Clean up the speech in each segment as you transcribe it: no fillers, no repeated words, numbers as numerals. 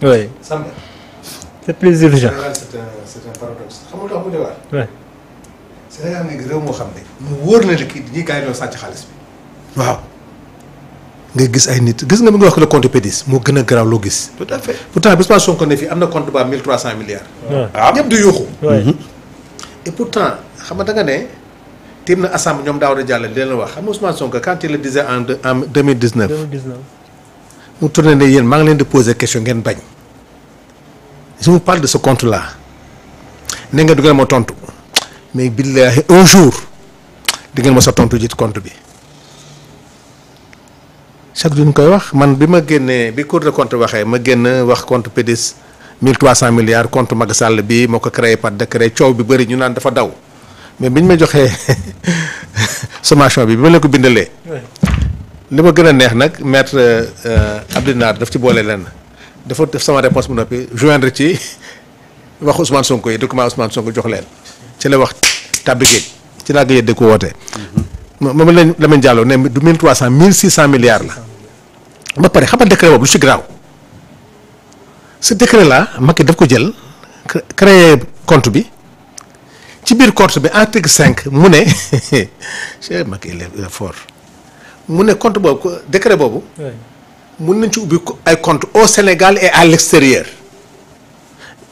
oui. c'est plus urgent. c'est un paradoxe xam nga lu tax mu ne Sénégal nekk réew moo xam ne. mu wóor na ne kii ñi gars yi doon sàcc xaalis bi. waaw. nga gis ay nit gis nga mi ngi wax ko le compte PDS moo gën a garaaw loo gis. tout à fait pourtant Ousmane Sonko ne fii am na compte ba 1300 milliards. waaw ñëpp di yuuxu. et pourtant xam nga da nga ne. tiim na assemblée ñoom daaw da jàll di leen wax xam nga Ousmane Sonko quand il le disait en 2019. mu tourné ne yéen maa ngi leen di poser question ngeen bañ. je vous parle de ce compte là. ne nga du ngeen ma tontu. mais billahi un jour. di ngeen ma sa tontu ji compte bi. chaque jour ñu koy wax man bi ma génnee bi Cour des comptes waxee ma génn wax compte PDS 1300 milliards compte Macky Sall bi moo ko créé par décret coow bi bëri ñu naan dafa daw. mais bi ñu ma joxee sommation bi ma leen ko bindalee. li ma gën a neex nag maître Abdou Nar daf ci boole lenn dafa def sama réponse bu noppi joindre ci wax Ousmane Sonko yi document Ousmane Sonko jox leen ci la wax tàbbi géej ci laa gëj a ko wootee. moom lañ Lamine Diallo ne du 1300 1600 milliards la. ba pare xam nga décret boobu lu ci garaaw ce décret là Macky daf ko jël créer compte bi. ci biir compte bi article 5 mu ne Cheikh Macky il est fort mu ne compte boobu décret boobu. mun nañ ci ubbi ay compte au Sénégal et à l'extérieur.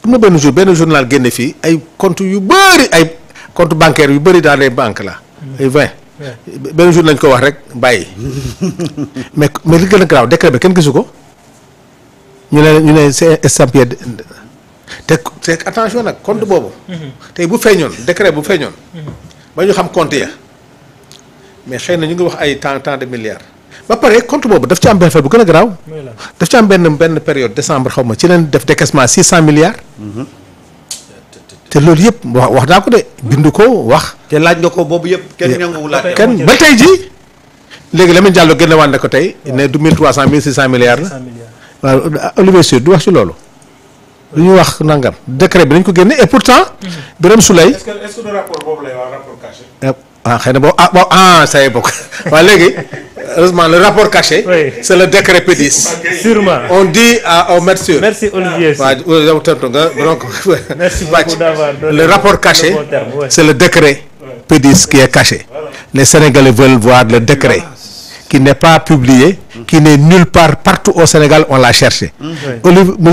am na benn jour benn journal génne fii ay compte yu bëri ay compte bancaire yu bëri dans les banques là. ay 20. benn jour lañ ko wax rek bàyyi. mais li gën a garaaw décret bi kenn gisu ko ñu ne c'est estampillé. te attention nag compte boobu. tey bu feeñoon décret bu feeñoon. ba ñu xam compte ya mais xëy na ñu ngi wax ay tant de milliards. ba pare compte boobu daf ci am benn affaire bu gën a garaaw. daf ci am benn période décembre xaw ma ci leen def décaissement 600 milliards. te loolu yëpp wax naa ko de bindu ko wax. te laaj nga ko boobu yëpp kenn ñanguwul laaj. kenn ba tey jii. léegi Lamine Diallo génne waan ne ko tey ne du 1300 1600 milliards la. waaw Olivier Sur du wax ci loolu. lu ñuy wax nangam décret bi dañ ko génne et pourtant. Birame Souleye. est-ce que le rapport boobu lay wax rapport caché. xëy na boobu ça y est bokk waaw léegi heureusement le rapport caché. Oui. c'est le décret PDS. Sûrement. On dit au maître Sur. Merci Olivier. waaw yow tontu nga donc. Merci beaucoup d'avoir donné le rapport caché le bon terme, ouais. c'est le décret PDS qui est caché. Les Sénégalais veulent voir le décret. Qui n'est pas publié. Qui n'est nulle part partout au Sénégal on l'a cherché.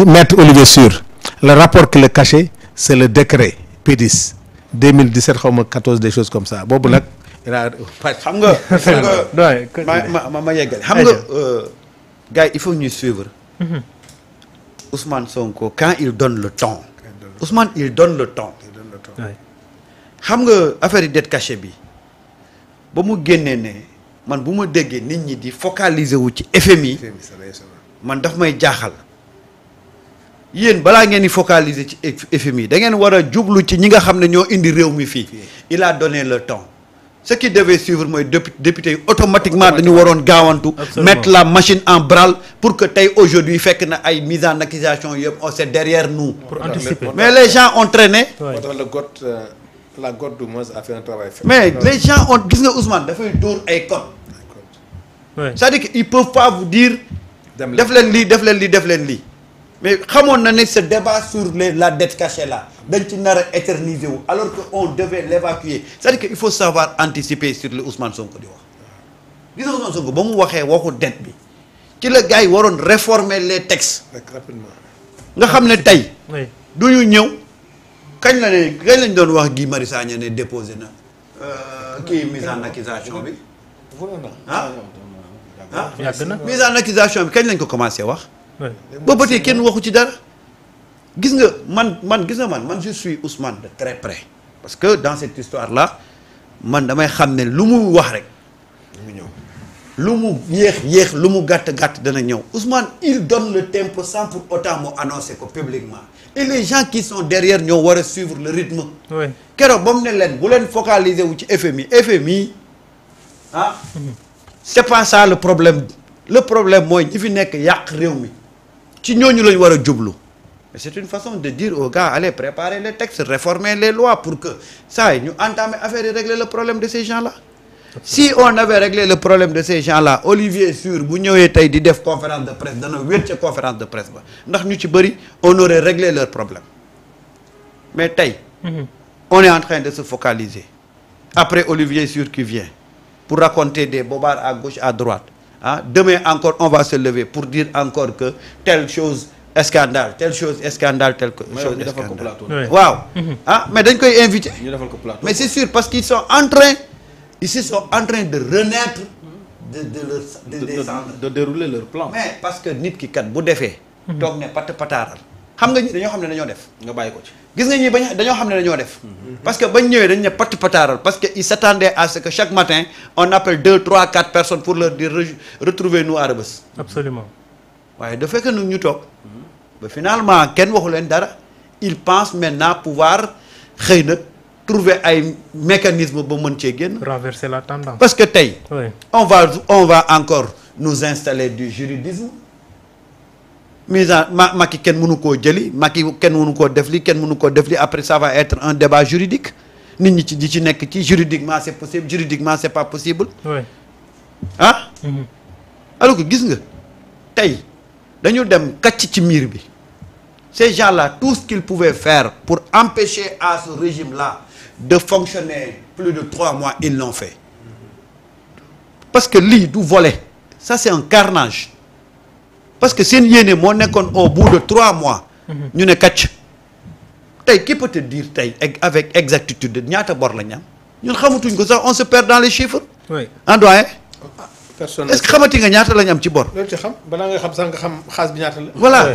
Maître Olivier Sur. Le rapport qui le cachait c'est le décret PDS 2017 xaw ma 14 des choses comme ça boobu nag. xam nga ma yeggal xam nga gars yi il faut ñuy suivre. Ousmane Sonko quand il donne le ton. Ousmane il donne le ton. xam nga affaire yi dette cachée bi ba mu génnee ne man bu ma déggee nit ñi di focaliser wu ci FMI man daf may jaaxal. yéen balaa ngeen di focaliser ci FMI da ngeen war a jublu ci ñi nga xam ne ñoo indi réew mi fii. il a donné le temps. ce qui devait suivre mooy député yi automatiquement dañu waroon gaawantu. mettre la machine en branle pour que tey aujourd'hui fekk na ay mise en accusation yëpp on c'est derrière nous. Pour anticiper. mais les gens ont traîné. la GOT du moins a fait un travail. mais les gens ont gis nga Ousmane dafay dóor ay code. c'est-à-dire que ils peuvent pas vous dire. def leen lii def leen lii def leen lii. mais xamoon na ne ce débat sur la dette cachée là dañ ci nar a éterniser wu alors que on devait l'évacuer c'est-à-dire que il faut savoir anticiper sur le Ousmane Sonko di wax. gis nga Ousmane Sonko ba mu waxee waxu dette bi ci la gars yi waroon réformer les textes. rapidement. nga xam ne tey. du ñu ñëw kañ lañ doon wax Guy Marius Sagna ne déposé na kii mise en accusation bi. yàgg na mise en accusation bi kañ lañ ko commencé wax. boobu ba tey kenn waxu ci dara. gis nga man je suis Ousmane de très près parce que dans cette histoire là man damay xam ne lu mu wax rek mu ñëw lu mu yéex lu mu gàtt dana ñëw Ousmane il donne le tempo sans pour autant mu annoncer ko publiquement et les gens qui sont derrière ñoo war a suivre le rythme. keroog ba mu ne leen bu leen focaliser wu ci FMI c'est pas ça le problème mooy ñi fi nekk yàq réew mi ci ñooñu lañ war a jublu. mais c'est une façon de dire aux gars allez préparer les textes réformer les lois pour que ça ñu entamer affaire yi régler le problème de ces gens-là Si on avait réglé le problème de ces gens-là, Olivier Sur bu ñëwee tey di def conférence de presse dana wéet ca conférence de presse ba ndax ñu ci bëri on aurait réglé leur problème mais tey on est en train de se focaliser après Olivier Sur qui vient pour raconter des bobards à gauche à droite ah demain encore on va se lever pour dire encore que telle chose scandale telle chose scandale telle chose scandale waaw ah mais dañ koy inviter mais c'est sûr parce qu'ils sont en train de renaître de dérouler leur plan. mais parce que nit ki kat bu defee toog ne pataaral xam nga ñi dañoo xam ne dañoo def nga bàyyi ko ci. gis nga ñi bañ dañoo xam ne dañoo def parce que bañ ñëwee dañ ne pataaral parce que ils s'attendaient à ce que chaque matin on appelle 2, 3, 4 personnes pour leur dire retrouvez-nous à Rebeuss. Absolument. waaye da fekk nag ñu toog ba finalement kenn waxu leen dara ils pensent maintenant pouvoir xëy na trouver ay mécanisme ba mën cee génn. Renverser la tendance. parce que tey. Oui. on va encore nous installer du juridisme mise en Macky kenn mënu koo jëli Macky kenn mënu koo def li kenn mënu koo def li après ça va être un débat juridique nit ñi ci nekk ci juridiquement c'est possible juridiquement c'est pas possible. Oui. ah. alors que gis nga tey dañu dem kàcc ci miir bi ces gens-là tout ce qu'ils pouvaient faire pour empêcher à ce régime-là de fonctionner plus de 3 mois ils l'ont fait parce que lii du voler ça c'est un carnage parce que seen yéene moo nekkoon au bout de 3 mois ñu ne kàcc tey qui peut te dire tey avec exactitude ñaata bor la ñu am ñun xamatuñ ko sax on se perd dans les chiffres. Oui. en doyen. personne est-ce que xamati nga ñaata la ñu am ci bor. loolu ci xam balaa nga xam sax nga xam xaalis bi ñaata la. voilà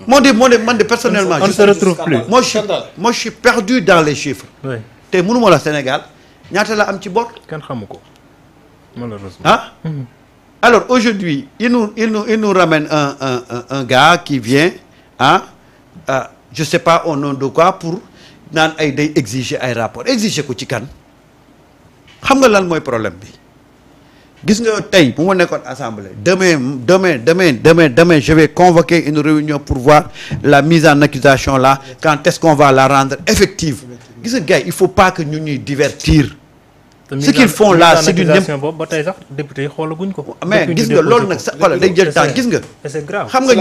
man de personnellement. on ne se retrouve plus. moi je suis perdu dans les chiffres. Oui. te mënuma la Sénégal ñaata la am ci bor. kenn xamu ko malheureusement. ah. alors aujourd'hui il nous ramène un gars qui vient je sais pas au nom de quoi pour naan ay day exiger ay rapport exiger ko ci kan xam nga lan mooy problème bi gis nga tey bu ma nekkoon assemblée demain je vais convoquer une réunion pour voir la mise en accusation là quand est-ce qu'on va la rendre effective gis nga gars il faut pas que ñu ñuy divertir. ce qu'ils font là c'est du boobu ba tey sax député yi xoolaguñ ko. mais gis nga loolu nag sax xoolal day jël temps gis nga. c'est grave. xam nga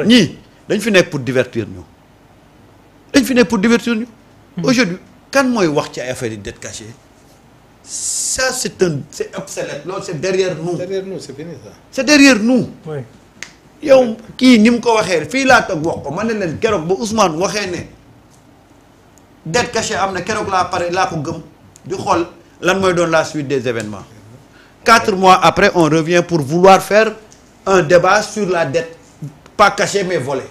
ñii dañ fi nekk pour divertir ñu. aujourd'hui kan mooy wax ci ay affaire yi dette cachée ça c'est obsolète loolu c'est derrière nous. c'est fini ça. c'est derrière nous. oui. yow kii ni mu ko waxee fii laa toog wax ko ma ne leen keroog ba Ousmane waxee ne dette cachée am na keroog laa ko gëm di xool. lan mooy doon la suite des événements 4 mois après on revient pour vouloir faire un débat sur la dette pas cachée mais volée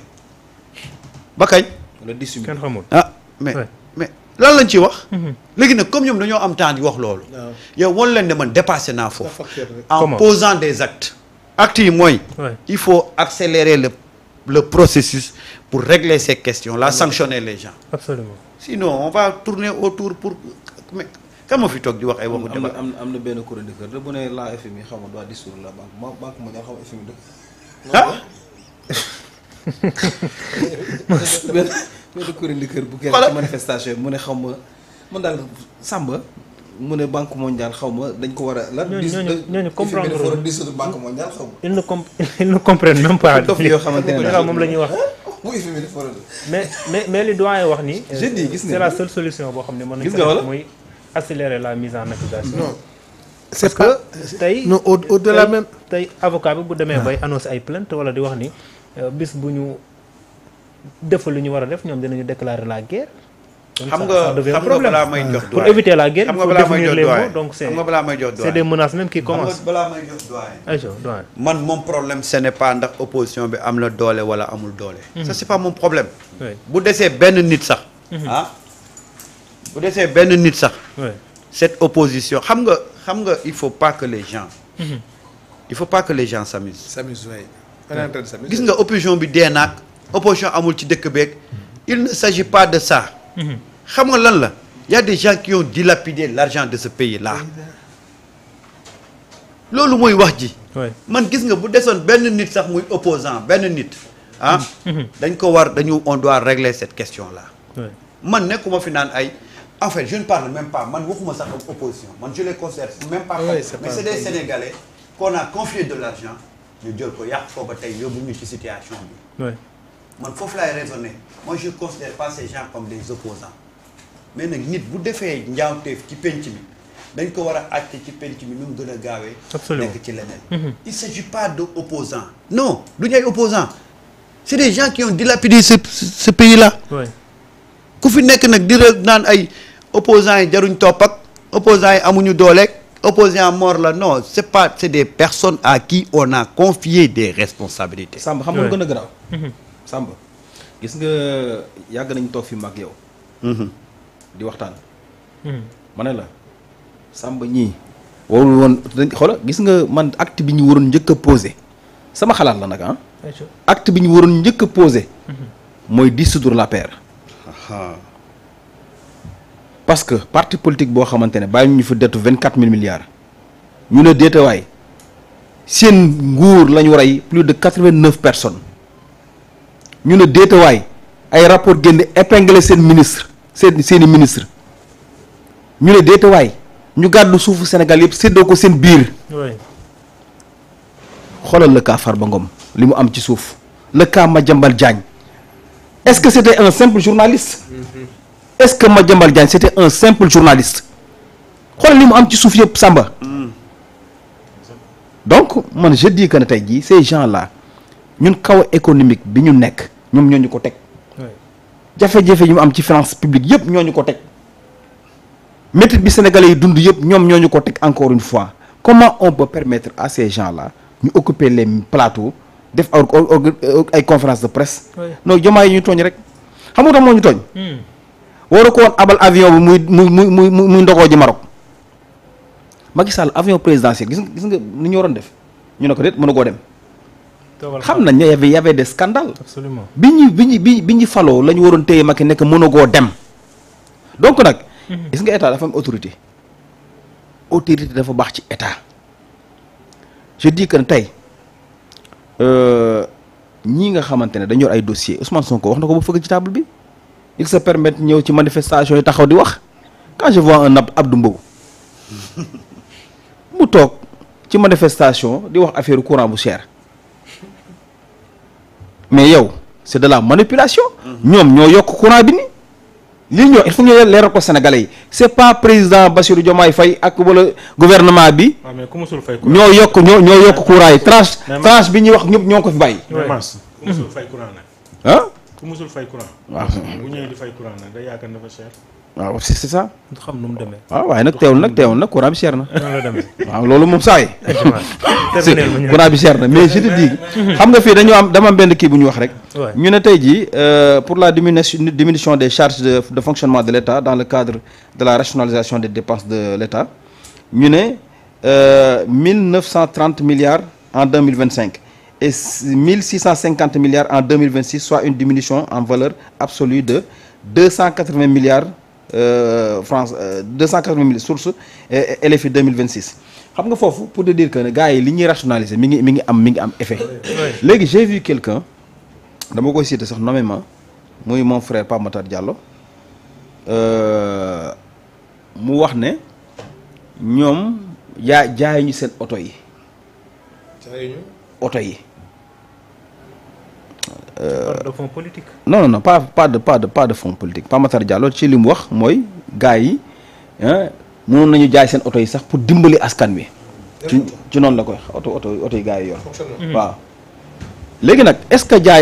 ba kañ. kenn xamul. mais lan lañ ciy wax. léegi nag comme ñoom dañoo am temps di wax loolu. yow wan leen ne man dépassé naa foofu. en posant des actes. actes yi mooy. il faut accélérer le processus pour régler ces questions là sanctionner les gens. absolument. sinon on va tourner autour pour mais. kan moo fi toog di wax ay waxu débat am na benn chroniqueur de bu ne la FMI xaw ma doit dissoudre la banque mondiale xaw ma FMI dëkk. benn chroniqueur bu kenn ci manifestation mu ne xaw ma man daal Samba mu ne banque mondiale xaw ma dañ ko war a. lan ñooñu comprendre FMI dafa war a dissoudre banque mondiale xaw ma. ils ne comprennent même pas. dof yoo xamante ne moom la ñuy wax. bu FMI dafa war a. mais li doyen wax ni. je dis gis nga c'est la seule solution boo xam ne mën nañu gis nga wala muy accélérer la mise en accusation. non c'est pas tey non au-delà même. tey avocat bi bu demee bay annoncer ay plainte wala di wax ni bis bu ñu defal lu ñu war a def ñoom dinañu déclarer la guerre. xam nga balaa may jox pour éviter la guerre. xam il nga faut balaa may définir jox les doyen mots donc c'est xam nga balaa may jox doyen c'est des menaces même qui commencent. xam nga balaa may jox doyen. ayca doyen. man mon problème ce n'est pas ndax opposition bi am na doole wala amul doole. ça c'est pas mon problème. bu desee benn nit sax. bu desee benn nit sax. cette opposition xam nga il faut pas que les gens. il faut pas que les gens s'amusent. gis nga opposition bi dee naag opposition amul ci dëkk beeg. il ne s'agit pas de ça. xam nga lan la y a des gens qui ont dilapidé l'argent de ce pays-là. loolu mooy wax ji. man gis nga bu desoon benn nit sax muy opposant benn nit. on doit régler cette question-là. man nekkuma fi naan ay. en fait je ne parle même pas man waxuma sax opposition man je les considère même pas mais c'est des Sénégalais qu'on a confié de l'argent ñu jël ko yàq ko ba tey yóbbu ñu ci situation bi man foofu laay raisonner moi je considère pas ces gens comme des opposants mais nag nit bu defee njaawteef ci penc mi dañ ko war a àtte ci penc mi nu mu gën a gaawee nekk ci leneen il s'agit pas de opposants non du ñu ay opposants c'est des gens qui ont dilapidé ce pays là ku fi nekk nag di naan ay opposants yi jaruñ topp ak opposants yi amuñu dooleeg opposant mort la non c'est des personnes à qui on a confié des responsabilités. Samba xam nga lu gën a garaaw. Samba gis nga yàgg nañu toog fi mag yow. di waxtaan. ma ne la Samba ñii warul woon xoola gis nga man acte bi ñu waroon njëkk a posé sama xalaat la nag ah. acte bi ñu waroon njëkk a posé. mooy dissoudre l'APR. parce que parti politique boo xamante ne bàyyi ñu fi dettu 24 000 milliards ñu ne déetawaay seen nguur la ñu rey plus de 89 personnes ñu ne déetawaay ay rapport génn épinglé seen ministre seeni ministre ñu ne déetawaay ñu gàddu suufu Sénégal yëpp séddoo ko seen biir xoolal le cas Farba Ngom li mu am ci suuf le cas Madiambal Diagne est-ce que c'était un simple journaliste est-ce que Madiambal Diagne c'était un simple journaliste xoolal li mu am ci suuf yëpp Samba donc man je dis que ne tey jii ces gens là ñun kaw économique bi ñu nekk ñoom ñoo ñu ko teg jafe-jafe yi mu am ci finance publique yëpp ñoo ñu ko teg métit bi sénégalais yi dund yëpp ñoom ñoo ñu ko teg encore une fois comment on peut permettre à ces gens là ñu occuper les plateaux def ay conférence de presse non Diomaye yi ñu tooñ rek xam nga tax moo ñu tooñ waru ko woon abal avion bi muy ndogoo ji Maroc Macky Sall avion présidentiel gis nga ni ñu waroon def ñu ne ko déet mënu koo dem xam nañ ne y avait des scandales absolument bi ñu faloo la ñu waroon téye Macky nekk mënu koo dem donc nag gis nga état dafa am autorité dafa baax ci état je dis que tey ñii nga xamante ne dañu yor ay dossiers Ousmane Sonko wax na ko ba fëgg ci table bi il se permet ñëw ci manifestation yi taxaw di wax quand je vois un Abdou Mbow mu toog ci manifestation di wax affaire courant bu cher mais yow c'est de la manipulation ñoom ñoo yokk courant bi ni lii ñoo il faut ñu leeral ko Sénégalais yi c'est pas président Bassirou Diomaye Faye ak wala gouvernement bi ñoo yokk courant yi tranche bi ñuy wax ñëpp ñoo ko fi bàyyi ku musul fay courant nag ah ku musul fay courant waaw bu ñëwee di fay courant nag day yaakaar dafa cher waaw c'est ça xam nu mu demee waaw waaye nag teewul nag courant bi cher na noonu la demee waaw loolu moom saa yi courant bi cher na mais je te dis xam nga fii dama am benn kii bu ñu wax rek ñu ne tey jii pour la diminution des charges de fonctionnement de l'État dans le cadre de la rationalisation des dépenses de l'État ñu ne 1930 milliards en 2025 et 1650 milliards en 2026 soit une diminution en valeur absolue de 280 milliards francs 280 milliards source LFI 2026 xam nga foofu pour te dire que ne gars yi li ñuy rationaliser mi ngi am effet léegi j'ai vu quelqu'un dama koy citer sax nommément muy mon frère Pape Matar Diallo mu wax ne ñoom jaay ñu seen oto yi de fonds politique. non pas de fonds politique Pape Matar Diallo ci li mu wax mooy gars yi mënoon nañu jaay seen oto yi sax pour dimbali askan wi. ci noonu la koy oto yi gars yi yor. waaw léegi nag est-ce que jaay